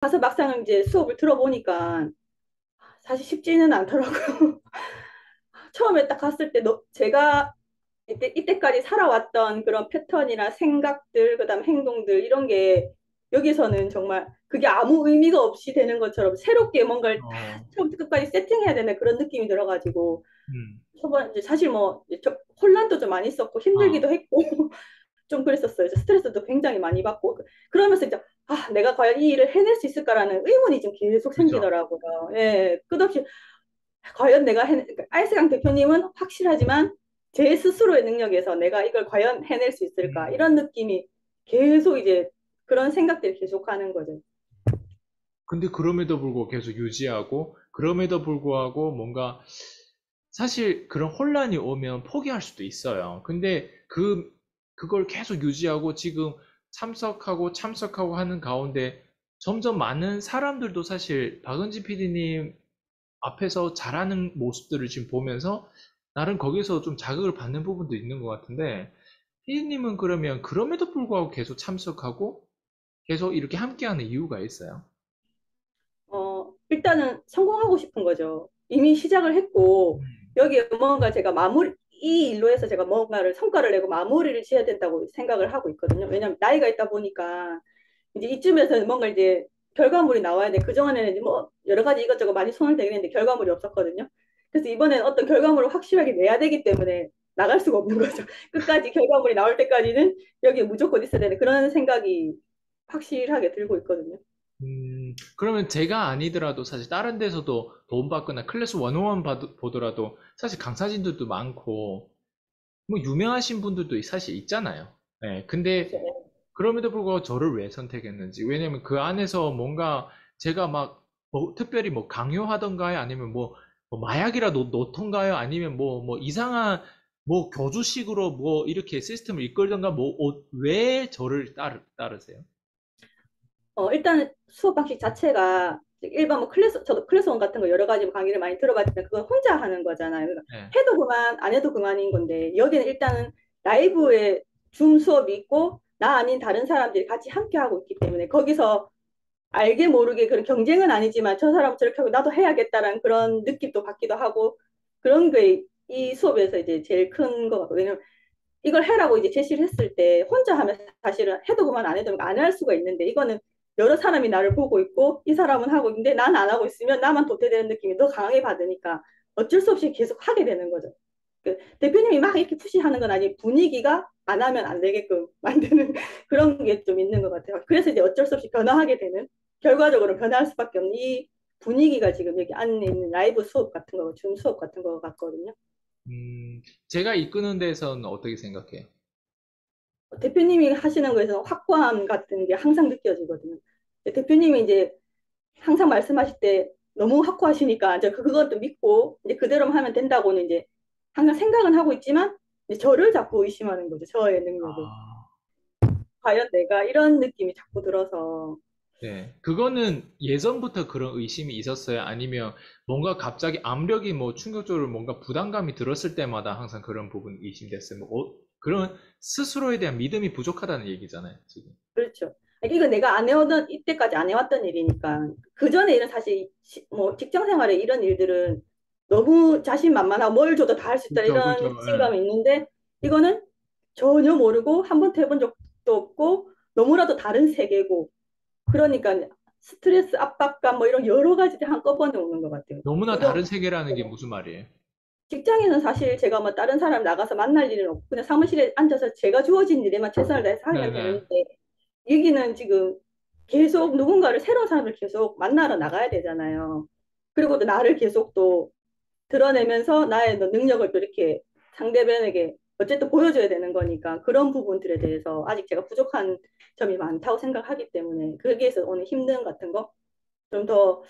가서 막상 이제 수업을 들어보니까 사실 쉽지는 않더라고요. 처음에 딱 갔을 때 제가 이때까지 살아왔던 그런 패턴이나 생각들, 그다음 행동들 이런 게 여기서는 정말 그게 아무 의미가 없이 되는 것처럼 새롭게 뭔가를 다 어, 처음부터 끝까지 세팅해야 되는 그런 느낌이 들어가지고 음, 초반 이제 사실 뭐 혼란도 좀 많이 있었고 아, 힘들기도 했고 좀 그랬었어요. 스트레스도 굉장히 많이 받고 그러면서 이제 내가 과연 이 일을 해낼 수 있을까라는 의문이 좀 계속 그죠. 생기더라고요. 예, 끝없이 과연 그러니까 알스강 대표님은 확실하지만 제 스스로의 능력에서 내가 이걸 과연 해낼 수 있을까 음. 이런 느낌이 계속 이제 그런 생각들이 계속하는 거죠. 근데 그럼에도 불구하고 계속 유지하고, 그럼에도 불구하고 뭔가, 사실 그런 혼란이 오면 포기할 수도 있어요. 근데 그걸 계속 유지하고 지금 참석하고 하는 가운데 점점 많은 사람들도 사실 박은지 PD님 앞에서 잘하는 모습들을 지금 보면서 나름 거기서 좀 자극을 받는 부분도 있는 것 같은데, 피디님은 그러면 그럼에도 불구하고 계속 참석하고 계속 이렇게 함께하는 이유가 있어요? 일단은 성공하고 싶은 거죠. 이미 시작을 했고 음. 여기에 뭔가 제가 이 일로 해서 제가 뭔가를 성과를 내고 마무리를 지어야 된다고 생각을 하고 있거든요. 왜냐하면 나이가 있다 보니까 이제 이쯤에서는 뭔가 이제 결과물이 나와야 돼. 그동안에는 이제 뭐 여러 가지 이것저것 많이 손을 대긴 했는데 결과물이 없었거든요. 그래서 이번에는 어떤 결과물을 확실하게 내야 되기 때문에 나갈 수가 없는 거죠. 끝까지 결과물이 나올 때까지는 여기에 무조건 있어야 되는 그런 생각이 확실하게 들고 있거든요. 그러면 제가 아니더라도 사실 다른 데서도 도움받거나 클래스 101 보더라도 사실 강사진들도 많고 뭐 유명하신 분들도 사실 있잖아요. 네, 근데 그렇죠. 그럼에도 불구하고 저를 왜 선택했는지. 왜냐면 그 안에서 뭔가 제가 막 특별히 뭐 강요하던가요? 아니면 뭐 마약이라 놓던가요? 아니면 뭐 이상한 뭐 교주식으로 뭐 이렇게 시스템을 이끌던가 왜 저를 따르세요? 일단 수업 방식 자체가 일반 뭐 저도 클래스 원 같은 거 여러 가지 뭐 강의를 많이 들어봤지만 그건 혼자 하는 거잖아요. 그러니까 네. 해도 그만, 안 해도 그만인 건데 여기는 일단은 라이브에 줌 수업이 있고 나 아닌 다른 사람들이 같이 함께 하고 있기 때문에 거기서 알게 모르게 그런 경쟁은 아니지만 저 사람 저렇게 하고 나도 해야겠다라는 그런 느낌도 받기도 하고 그런 게 이 수업에서 이제 제일 큰 거 같고 왜냐면 이걸 해라고 이제 제시를 했을 때 혼자 하면 사실은 해도 그만 안 해도 안 할 수가 있는데 이거는 여러 사람이 나를 보고 있고 이 사람은 하고 있는데 난 안 하고 있으면 나만 도태되는 느낌이 더 강하게 받으니까 어쩔 수 없이 계속 하게 되는 거죠. 그 대표님이 막 이렇게 푸시하는 건 아니 분위기가 안 하면 안 되게끔 만드는 그런 게 좀 있는 것 같아요. 그래서 이제 어쩔 수 없이 변화하게 되는 결과적으로 변화할 수밖에 없는 이 분위기가 지금 여기 안에 있는 라이브 수업 같은 거, 줌 수업 같은 거 같거든요. 제가 이끄는 데서는 어떻게 생각해요? 대표님이 하시는 거에서 확고함 같은 게 항상 느껴지거든요. 대표님이 이제 항상 말씀하실 때 너무 확고하시니까 이제 그것도 믿고 이제 그대로만 하면 된다고는 이제 항상 생각은 하고 있지만 이제 저를 자꾸 의심하는 거죠. 저의 능력을. 아, 과연 내가 이런 느낌이 자꾸 들어서 네. 그거는 예전부터 그런 의심이 있었어요? 아니면 뭔가 갑자기 압력이 뭐 충격적으로 뭔가 부담감이 들었을 때마다 항상 그런 부분 의심됐어요? 그런 스스로에 대한 믿음이 부족하다는 얘기잖아요, 지금. 그렇죠. 이거 내가 안 해오던 이때까지 안 해왔던 일이니까 그 전에 일은 사실 뭐 직장 생활에 이런 일들은 너무 자신만만하고 뭘 줘도 다 할 수 있다 그죠, 그죠. 이런 예. 자신감이 있는데 이거는 전혀 모르고 한 번도 해본 적도 없고 너무나도 다른 세계고 그러니까 스트레스 압박감 뭐 이런 여러 가지들이 한꺼번에 오는 것 같아요. 너무나 두려움. 다른 세계라는 게 무슨 말이에요? 직장에는 사실 제가 뭐 다른 사람 나가서 만날 일은 없고 그냥 사무실에 앉아서 제가 주어진 일에만 최선을 다해서 하면 네네. 되는데 여기는 지금 계속 누군가를 새로운 사람을 계속 만나러 나가야 되잖아요. 그리고 또 나를 계속 또 드러내면서 나의 능력을 또 이렇게 상대방에게 어쨌든 보여줘야 되는 거니까 그런 부분들에 대해서 아직 제가 부족한 점이 많다고 생각하기 때문에 거기에서 오는 힘든 같은 거 좀 더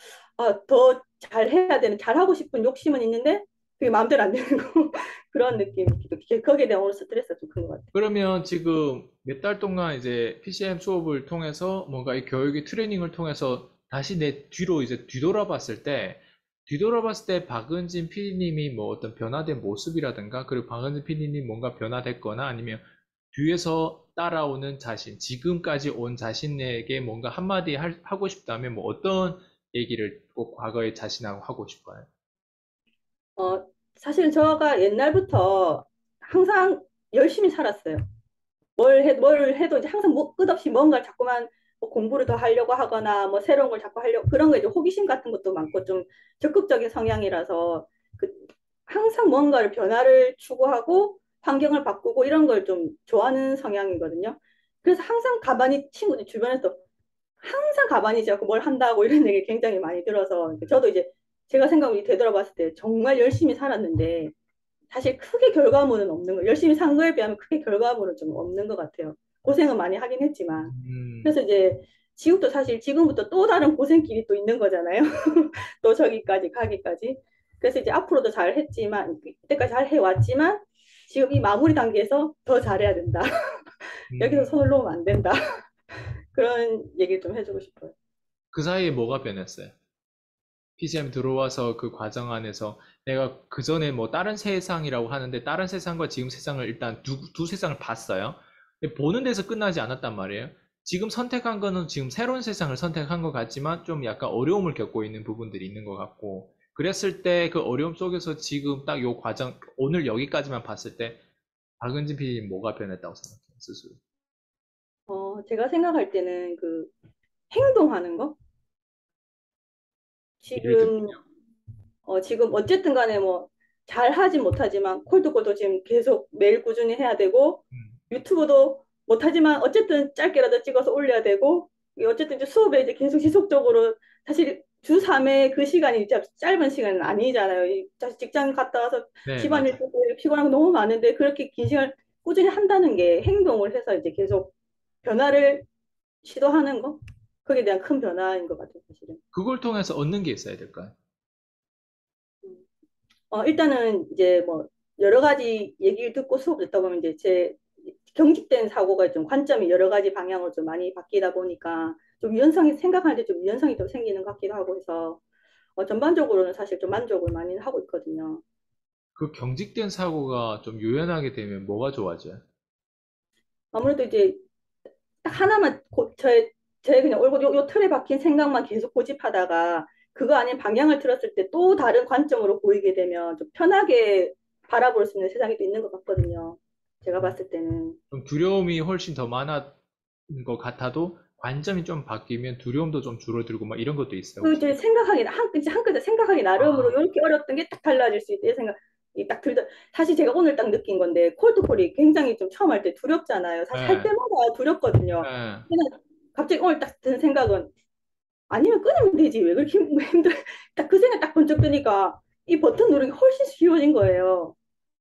잘해야 되는 잘하고 싶은 욕심은 있는데 그게 마음대로 안 되는 거 그런 느낌 거기에 대한 오늘 스트레스가 좀 큰 것 같아요. 그러면 지금 몇 달 동안 이제 PCM 수업을 통해서 뭔가 이 교육의 트레이닝을 통해서 다시 내 뒤로 이제 뒤돌아봤을 때 박은진 PD님이 뭐 어떤 변화된 모습이라든가 그리고 박은진 PD님 뭔가 변화됐거나 아니면 뒤에서 따라오는 자신, 지금까지 온 자신에게 뭔가 한마디 하고 싶다면 뭐 어떤 얘기를 꼭 과거의 자신하고 하고 싶어요? 어, 사실은 저가 옛날부터 항상 열심히 살았어요. 뭘 해도 이제 항상 뭐 끝없이 뭔가 자꾸만 뭐 공부를 더 하려고 하거나 뭐 새로운 걸 자꾸 하려고 그런 거 이제 호기심 같은 것도 많고 좀 적극적인 성향이라서 그 항상 뭔가를 변화를 추구하고 환경을 바꾸고 이런 걸 좀 좋아하는 성향이거든요. 그래서 항상 가만히 친구들 주변에서 항상 가만히 있지 않고 뭘 한다고 이런 얘기 굉장히 많이 들어서 저도 이제 제가 생각이 되돌아봤을 때 정말 열심히 살았는데 사실 크게 결과물은 없는 거. 열심히 산 거에 비하면 크게 결과물은 좀 없는 것 같아요. 고생은 많이 하긴 했지만. 음, 그래서 이제 지금도 사실 지금부터 또 다른 고생길이 또 있는 거잖아요. 또 저기까지 가기까지. 그래서 이제 앞으로도 잘 했지만 이때까지 잘 해왔지만 지금 이 마무리 단계에서 더 잘해야 된다. 여기서 음, 손을 놓으면 안 된다. 그런 얘기를 좀 해주고 싶어요. 그 사이에 뭐가 변했어요? PCM 들어와서 그 과정 안에서 내가 그 전에 뭐 다른 세상이라고 하는데 다른 세상과 지금 세상을 일단 두 세상을 봤어요. 근데 보는 데서 끝나지 않았단 말이에요. 지금 선택한 거는 지금 새로운 세상을 선택한 것 같지만 좀 약간 어려움을 겪고 있는 부분들이 있는 것 같고 그랬을 때 그 어려움 속에서 지금 딱 요 과정 오늘 여기까지만 봤을 때 박은진 PD님 뭐가 변했다고 생각해요, 스스로? 제가 생각할 때는 그 행동하는 거? 예를 지금 들면요. 지금 어쨌든 간에 뭐 잘하진 못하지만 콜드콜도 지금 계속 매일 꾸준히 해야 되고 음, 유튜브도 못하지만 어쨌든 짧게라도 찍어서 올려야 되고 어쨌든 이제 수업에 이제 계속 지속적으로 사실 주 3회 그 시간이 이제 짧은 시간은 아니잖아요. 다시 직장 갔다 와서 네, 집안일 맞아요. 보고 피곤한 거 너무 많은데 그렇게 긴 시간 꾸준히 한다는 게 행동을 해서 이제 계속 변화를 시도하는 거 거기에 대한 큰 변화인 것 같아요, 사실은. 그걸 통해서 얻는 게 있어야 될까요? 일단은 이제 뭐 여러 가지 얘기를 듣고 수업 듣다 보면 이제 제 경직된 사고가 좀 관점이 여러 가지 방향으로 좀 많이 바뀌다 보니까 좀 유연성이 생각할 때 좀 유연성이 좀 생기는 것 같기도 하고 해서 전반적으로는 사실 좀 만족을 많이 하고 있거든요. 그 경직된 사고가 좀 유연하게 되면 뭐가 좋아져요? 아무래도 이제 딱 하나만 제 그냥 얼굴 요 틀에 박힌 생각만 계속 고집하다가 그거 아닌 방향을 틀었을 때 또 다른 관점으로 보이게 되면 좀 편하게 바라볼 수 있는 세상이 또 있는 것 같거든요. 제가 봤을 때는. 좀 두려움이 훨씬 더 많은 것 같아도 관점이 좀 바뀌면 두려움도 좀 줄어들고 막 이런 것도 있어요, 그 혹시? 이제 생각하기 한 글자 한 글자 생각하기 나름으로 아, 이렇게 어렸던 게 딱 달라질 수 있다 이 생각이 딱 들더. 사실 제가 오늘 딱 느낀 건데 콜드콜이 굉장히 좀 처음 할 때 두렵잖아요. 사실 할 예, 때마다 두렵거든요. 예. 근데 갑자기 오늘 딱 든 생각은 아니면 끊으면 되지 왜 그렇게 힘들어. 딱 그 생각 딱 번쩍 드니까 이 버튼 누르기 훨씬 쉬워진 거예요.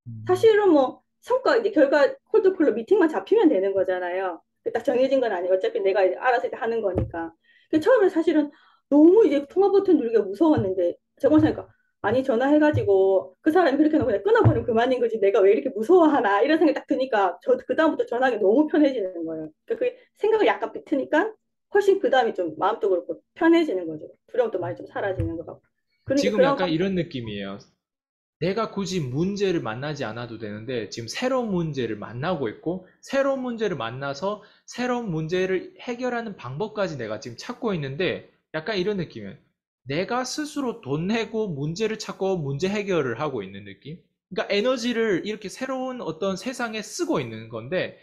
음. 사실은 뭐 성과 이제 결과 콜드콜로 미팅만 잡히면 되는 거잖아요. 딱 정해진 건 아니고 어차피 내가 이제 알아서 이제 하는 거니까. 처음에 사실은 너무 이제 통화 버튼 누르기가 무서웠는데 저번 생각까 아니 전화해가지고 그 사람이 그렇게 놓고 그냥 끊어버리면 그만인 거지 내가 왜 이렇게 무서워하나 이런 생각이 딱 드니까 저 그다음부터 전화하기 너무 편해지는 거예요. 그러니까 그 생각을 약간 비트니까 훨씬 그다음이 좀 마음도 그렇고 편해지는 거죠. 두려움도 많이 좀 사라지는 것 같고. 그러니까 지금 그런 약간 이런 느낌이에요. 내가 굳이 문제를 만나지 않아도 되는데 지금 새로운 문제를 만나고 있고 새로운 문제를 만나서 새로운 문제를 해결하는 방법까지 내가 지금 찾고 있는데 약간 이런 느낌이에요. 내가 스스로 돈 내고 문제를 찾고 문제 해결을 하고 있는 느낌? 그러니까 에너지를 이렇게 새로운 어떤 세상에 쓰고 있는 건데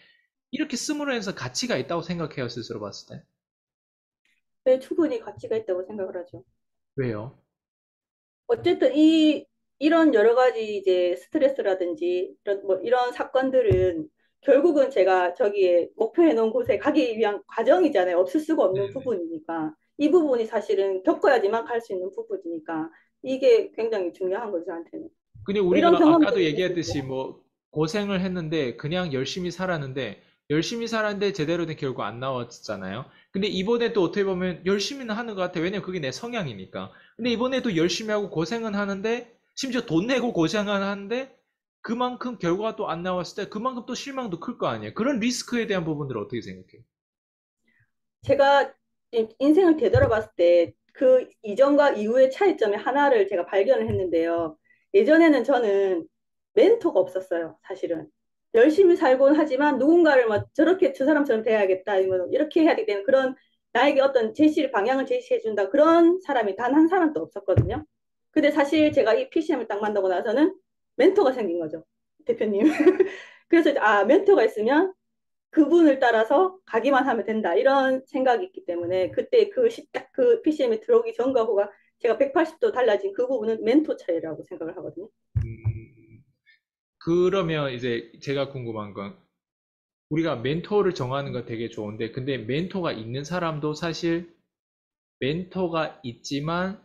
이렇게 씀으로 해서 가치가 있다고 생각해요, 스스로 봤을 때. 게 충분히 가치가 있다고 생각을 하죠. 왜요? 어쨌든 이런 여러 가지 이제 스트레스라든지 이런 사건들은 결국은 제가 저기에 목표해 놓은 곳에 가기 위한 과정이잖아요. 없을 수가 없는 네네. 부분이니까. 이 부분이 사실은 겪어야지만 갈 수 있는 부분이니까 이게 굉장히 중요한 거죠, 저한테는. 근데 뭐 이런 우리가 아까도 경험들이 얘기했듯이 있으니까. 뭐 고생을 했는데 그냥 열심히 살았는데 제대로 된 결과 안 나왔잖아요. 근데 이번에도 어떻게 보면 열심히는 하는 것 같아. 왜냐면 그게 내 성향이니까. 근데 이번에도 열심히 하고 고생은 하는데 심지어 돈 내고 고생은 하는데 그만큼 결과가 또 안 나왔을 때 그만큼 또 실망도 클 거 아니에요. 그런 리스크에 대한 부분들을 어떻게 생각해요? 제가 인생을 되돌아봤을 때 그 이전과 이후의 차이점의 하나를 제가 발견을 했는데요. 예전에는 저는 멘토가 없었어요, 사실은. 열심히 살곤 하지만 누군가를 막 저렇게 저 사람처럼 돼야겠다, 아니면 이렇게 해야 되는 그런 나에게 어떤 제시를 방향을 제시해준다 그런 사람이 단 한 사람도 없었거든요. 근데 사실 제가 이 PCM을 딱 만나고 나서는 멘토가 생긴 거죠, 대표님. 그래서 멘토가 있으면 그분을 따라서 가기만 하면 된다 이런 생각이 있기 때문에 그때 그 PCM에 들어오기 전과 후가 제가 180도 달라진 그 부분은 멘토 차이라고 생각을 하거든요. 음, 그러면 이제 제가 궁금한 건 우리가 멘토를 정하는 건 되게 좋은데 근데 멘토가 있는 사람도 사실 멘토가 있지만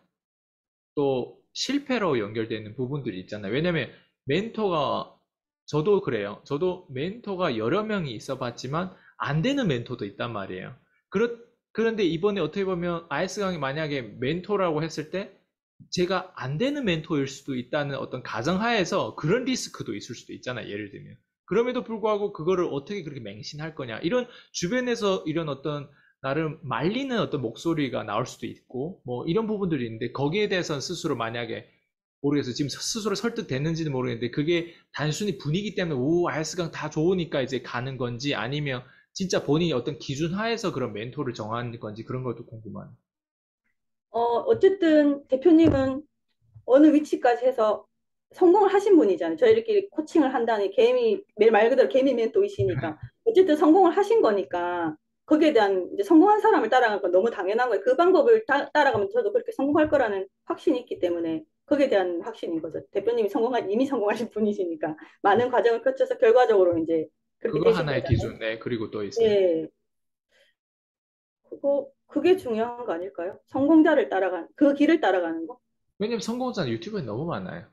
또 실패로 연결되는 부분들이 있잖아요. 왜냐면 멘토가 저도 그래요. 저도 멘토가 여러 명이 있어 봤지만 안 되는 멘토도 있단 말이에요. 그런데 이번에 어떻게 보면 아이스 강이 만약에 멘토라고 했을 때 제가 안 되는 멘토일 수도 있다는 어떤 가정하에서 그런 리스크도 있을 수도 있잖아요. 예를 들면. 그럼에도 불구하고 그거를 어떻게 그렇게 맹신할 거냐. 이런 주변에서 이런 어떤 나름 말리는 어떤 목소리가 나올 수도 있고, 뭐 이런 부분들이 있는데, 거기에 대해서는 스스로 만약에 모르겠어요. 지금 스스로 설득됐는지는 모르겠는데, 그게 단순히 분위기 때문에, 오, 알스강 다 좋으니까 이제 가는 건지, 아니면 진짜 본인이 어떤 기준 하에서 그런 멘토를 정하는 건지, 그런 것도 궁금하네요. 어쨌든 대표님은 어느 위치까지 해서 성공을 하신 분이잖아요. 저희들끼리 코칭을 한다니 매일 말 그대로 개미 멘토이시니까. 어쨌든 성공을 하신 거니까 거기에 대한 이제 성공한 사람을 따라가는 건 너무 당연한 거예요. 그 방법을 따라가면 저도 그렇게 성공할 거라는 확신이 있기 때문에 거기에 대한 확신인 거죠. 대표님이 이미 성공하신 분이시니까 많은 과정을 거쳐서 결과적으로 이제 그렇게 그거 되신 하나의 거잖아요. 기준. 네, 그리고 또 있어요. 예. 그게 중요한 거 아닐까요? 성공자를 그 길을 따라가는 거? 왜냐면 성공자는 유튜브에 너무 많아요.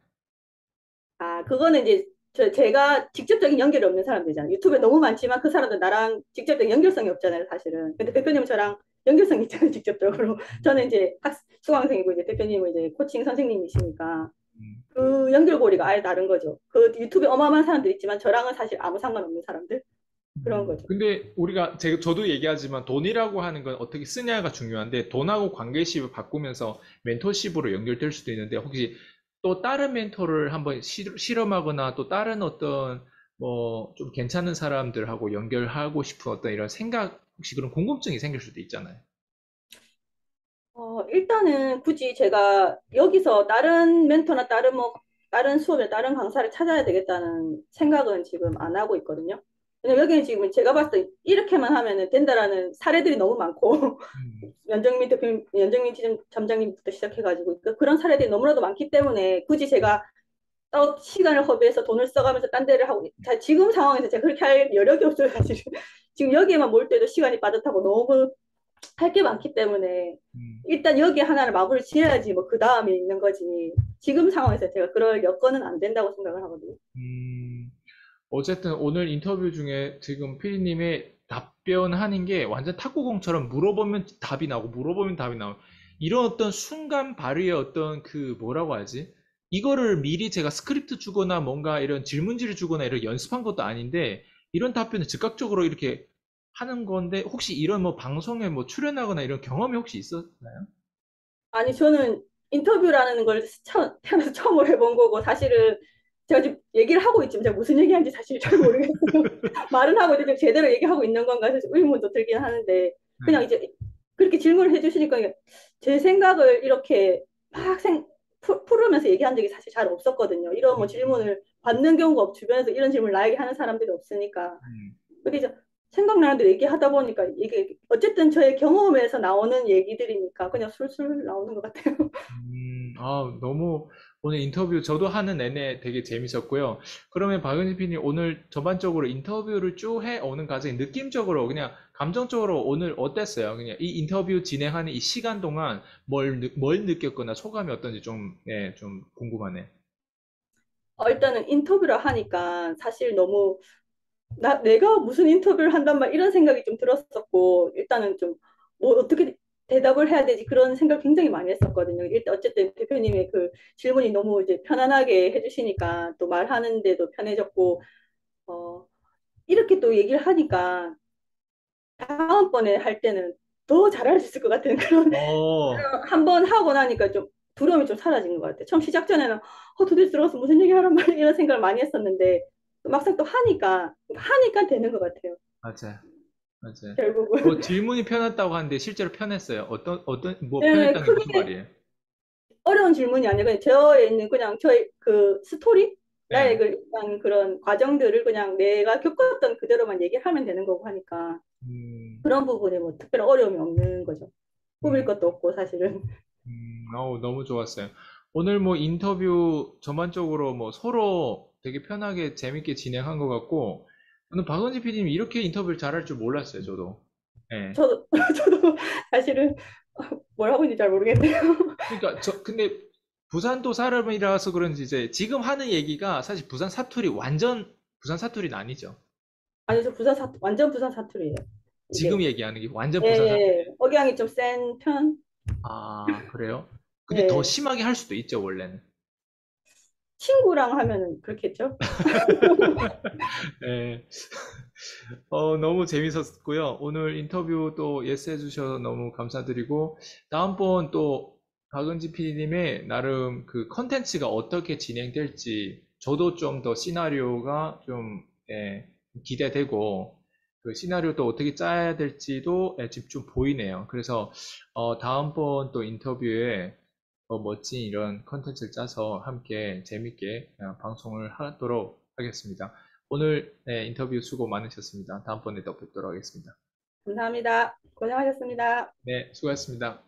그거는 이제 제가 직접적인 연결이 없는 사람들이잖아요. 유튜브에 너무 많지만 그 사람들 나랑 직접적인 연결성이 없잖아요, 사실은. 근데 대표님은 저랑 연결성이 있잖아요, 직접적으로. 저는 이제 수강생이고 이제 대표님은 이제 코칭 선생님이시니까 음. 그 연결고리가 아예 다른 거죠. 그 유튜브에 어마어마한 사람들 있지만 저랑은 사실 아무 상관없는 사람들 그런 거죠. 근데 우리가 저도 얘기하지만 돈이라고 하는 건 어떻게 쓰냐가 중요한데 돈하고 관계십을 바꾸면서 멘토십으로 연결될 수도 있는데 혹시 또 다른 멘토를 한번 실험하거나 또 다른 어떤 뭐 좀 괜찮은 사람들하고 연결하고 싶은 어떤 이런 생각 혹시 그런 궁금증이 생길 수도 있잖아요. 일단은 굳이 제가 여기서 다른 멘토나 다른 수업에 다른 강사를 찾아야 되겠다는 생각은 지금 안 하고 있거든요. 왜냐면 여기는 지금 제가 봤을 때 이렇게만 하면 된다라는 사례들이 너무 많고, 음, 연정민 점장님부터 시작해가지고, 그런 사례들이 너무나도 많기 때문에 굳이 제가 시간을 허비해서 돈을 써가면서 딴 데를 하고, 지금 상황에서 제가 그렇게 할 여력이 없어요, 사실은. 지금 여기에만 몰 때도 시간이 빠듯하고 너무 할 게 많기 때문에 음, 일단 여기 하나를 마무리 지어야지 뭐 그 다음에 있는 거지. 지금 상황에서 제가 그럴 여건은 안 된다고 생각을 하거든요. 음, 어쨌든 오늘 인터뷰 중에 지금 피디님의 답변하는 게 완전 탁구공처럼 물어보면 답이 나오고 물어보면 답이 나오고 이런 어떤 순간 발휘의 어떤 그 뭐라고 하지? 이거를 미리 제가 스크립트 주거나 뭔가 이런 질문지를 주거나 이런 연습한 것도 아닌데 이런 답변을 즉각적으로 이렇게 하는 건데 혹시 이런 뭐 방송에 뭐 출연하거나 이런 경험이 혹시 있었나요? 아니 저는 인터뷰라는 걸 태어나서 처음으로 해본 거고 사실은 제가 지금 얘기를 하고 있지만 제가 무슨 얘기하는지 사실 잘 모르겠어요. 말은 하고 있는데 제대로 얘기하고 있는 건가 해서 의문도 들긴 하는데 그냥 네. 이제 그렇게 질문을 해주시니까 제 생각을 이렇게 막 풀으면서 얘기한 적이 사실 잘 없었거든요. 이런 뭐 음, 질문을 받는 경우가 주변에서 이런 질문을 나에게 하는 사람들이 없으니까. 음. 근데 이제 생각나는 대로 얘기하다 보니까 이게 어쨌든 저의 경험에서 나오는 얘기들이니까 그냥 술술 나오는 것 같아요. 너무 오늘 인터뷰 저도 하는 내내 되게 재밌었고요. 그러면 박은지 PD님 오늘 전반적으로 인터뷰를 쭉 해오는 과정이 느낌적으로 그냥 감정적으로 오늘 어땠어요? 그냥 이 인터뷰 진행하는 이 시간 동안 뭘 느꼈거나 소감이 어떤지 좀, 네, 좀 궁금하네. 일단은 인터뷰를 하니까 사실 너무 내가 무슨 인터뷰를 한단 말 이런 생각이 좀 들었었고 일단은 좀 뭐 어떻게 대답을 해야 되지 그런 생각 굉장히 많이 했었거든요. 일단 어쨌든 대표님의 그 질문이 너무 이제 편안하게 해주시니까 또 말하는데도 편해졌고 어, 이렇게 또 얘기를 하니까 다음번에 할 때는 더 잘할 수 있을 것 같은 그런 어, 한 번 하고 나니까 좀 두려움이 좀 사라진 것 같아요. 처음 시작 전에는 도대체 들어가서 무슨 얘기 하란 말이야 이런 생각을 많이 했었는데 막상 또 하니까 되는 것 같아요. 맞아요. 맞아요. 결국은. 질문이 편했다고 하는데 실제로 편했어요. 뭐 네, 편했다는 게 무슨 크게 말이에요? 어려운 질문이 아니고 저에 있는 그냥 저의 그 스토리 나의 네. 그 일단 그런 과정들을 그냥 내가 겪었던 그대로만 얘기를 하면 되는 거고 하니까 음, 그런 부분에 뭐 특별한 어려움이 없는 거죠. 꾸밀 음, 것도 없고 사실은. 너무 좋았어요. 오늘 뭐 인터뷰 전반적으로 뭐 서로 되게 편하게 재밌게 진행한 것 같고, 저는 박은지 PD님이 이렇게 인터뷰를 잘할 줄 몰랐어요, 저도. 네. 저도 저도 사실은 뭘 하고 있는지 잘 모르겠네요. 그러니까 근데 부산도 사람이라서 그런지 이제 지금 하는 얘기가 사실 부산 사투리 완전 부산 사투리는 아니죠. 아니 저 완전 부산 사투리예요. 지금 이게 얘기하는 게 완전 예, 부산 예. 사투리. 억양이 좀 센 편. 아, 그래요? 그게 더 예. 심하게 할 수도 있죠, 원래는. 친구랑 하면은 그렇겠죠. 네. 너무 재밌었고요. 오늘 인터뷰 또 예스 해주셔서 너무 감사드리고, 다음번 또 박은지 PD님의 나름 그 컨텐츠가 어떻게 진행될지, 저도 좀 더 시나리오가 좀, 예, 기대되고, 그 시나리오 또 어떻게 짜야 될지도 예, 지금 좀 보이네요. 그래서, 다음번 또 인터뷰에 더 멋진 이런 컨텐츠를 짜서 함께 재밌게 방송을 하도록 하겠습니다. 오늘 네, 인터뷰 수고 많으셨습니다. 다음번에 또 뵙도록 하겠습니다. 감사합니다. 고생하셨습니다. 네, 수고하셨습니다.